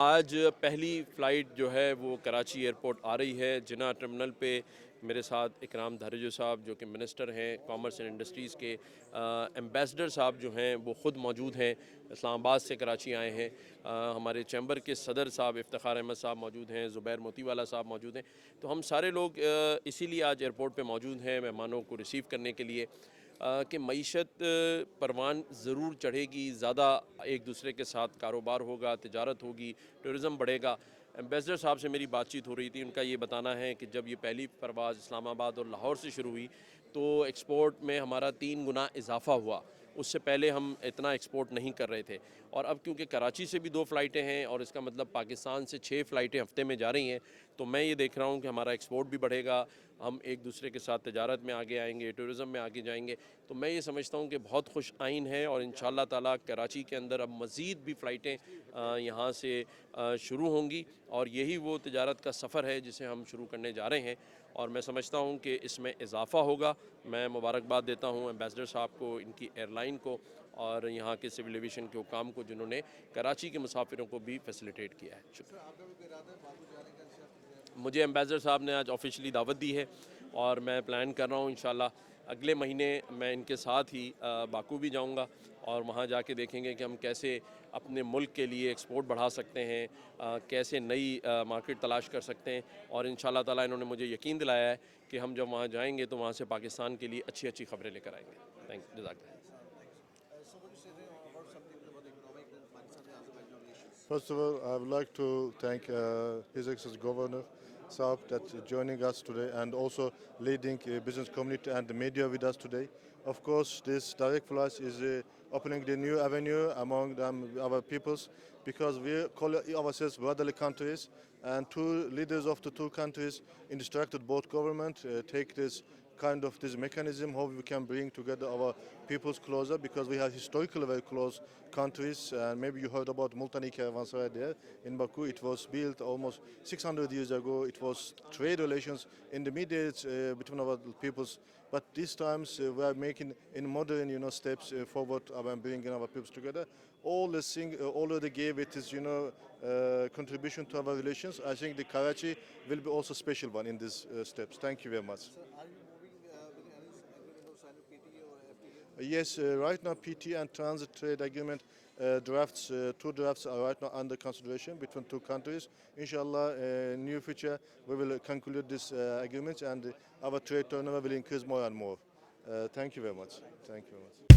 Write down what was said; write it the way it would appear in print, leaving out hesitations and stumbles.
आज पहली फ़्लाइट जो है वो कराची एयरपोर्ट आ रही है। जिन्ना टर्मिनल पे मेरे साथ इकराम धारेजो साहब जो कि मिनिस्टर हैं कॉमर्स एंड इंडस्ट्रीज़ के, एम्बेसडर साहब जो हैं वो ख़ुद मौजूद हैं, इस्लामाबाद से कराची आए हैं। हमारे चैम्बर के सदर साहब इफ्तिखार अहमद साहब मौजूद हैं, ज़ुबैर मोतीवाला साहब मौजूद हैं। तो हम सारे लोग इसीलिए आज एयरपोर्ट पे मौजूद हैं मेहमानों को रिसीव करने के लिए कि मईशत परवान ज़रूर चढ़ेगी, ज़्यादा एक दूसरे के साथ कारोबार होगा, तिजारत होगी, टूरिज़म बढ़ेगा। एम्बेसडर साहब से मेरी बातचीत हो रही थी, उनका ये बताना है कि जब ये पहली परवाज़ इस्लामाबाद और लाहौर से शुरू हुई तो एक्सपोर्ट में हमारा 3 गुना इजाफ़ा हुआ। उससे पहले हम इतना एक्सपोर्ट नहीं कर रहे थे और अब क्योंकि कराची से भी 2 फ़्लाइटें हैं और इसका मतलब पाकिस्तान से 6 फ़्लाइटें हफ़्ते में जा रही हैं, तो मैं ये देख रहा हूँ कि हमारा एक्सपोर्ट भी बढ़ेगा, हम एक दूसरे के साथ तिजारत में आगे आएंगे, टूरिज़म में आगे जाएंगे। तो मैं ये समझता हूँ कि बहुत खुश आइन है और इंशाअल्लाह ताला कराची के अंदर अब मज़ीद भी फ़्लाइटें यहाँ से शुरू होंगी और यही वो तिजारत का सफ़र है जिसे हम शुरू करने जा रहे हैं और मैं समझता हूँ कि इसमें इजाफ़ा होगा। मैं मुबारकबाद देता हूँ एम्बेसडर साहब को, इनकी एयरलाइन को और यहाँ के सिविल एविएशन के हुकाम को जिन्होंने कराची के मुसाफिरों को भी फैसिलिटेट किया है। शुक्रिया। मुझे एम्बेसडर साहब ने आज ऑफिशियली दावत दी है और मैं प्लान कर रहा हूँ इंशाल्लाह अगले महीने मैं इनके साथ ही बाकू भी जाऊँगा और वहाँ जाके देखेंगे कि हम कैसे अपने मुल्क के लिए एक्सपोर्ट बढ़ा सकते हैं, कैसे नई मार्केट तलाश कर सकते हैं और इंशाल्लाह ताला इन्होंने मुझे यकीन दिलाया है कि हम जब वहाँ जाएंगे तो वहाँ से पाकिस्तान के लिए अच्छी अच्छी खबरें लेकर आएंगे। थैंक जज़ाकल्लाह। First of all, I would like to thank His Excellency Governor Saab that's joining us today and also leading business community and the media with us today. Of course, this direct flight is opening the new avenue among them, our peoples, because we call ourselves brotherly countries, and two leaders of the two countries instructed both government take this mechanism how we can bring together our peoples closer, because we have historically very close countries. And maybe you heard about Multani Caravanserai there in Baku. It was built almost 600 years ago. It was trade relations in the mediates between our peoples. But these times we are making in modern, steps forward and bringing our peoples together. All the thing already gave it is, contribution to our relations. I think the Karachi will be also special one in these steps. Thank you very much. Sir, are you moving with any agreement of sign of PTA or FTA? Yes, right now PT and transit trade agreement drafts, two drafts are right now under consideration between two countries. Inshallah, near future we will conclude this agreement and our trade turnover will increase more and more. Thank you very much. Thank you very much.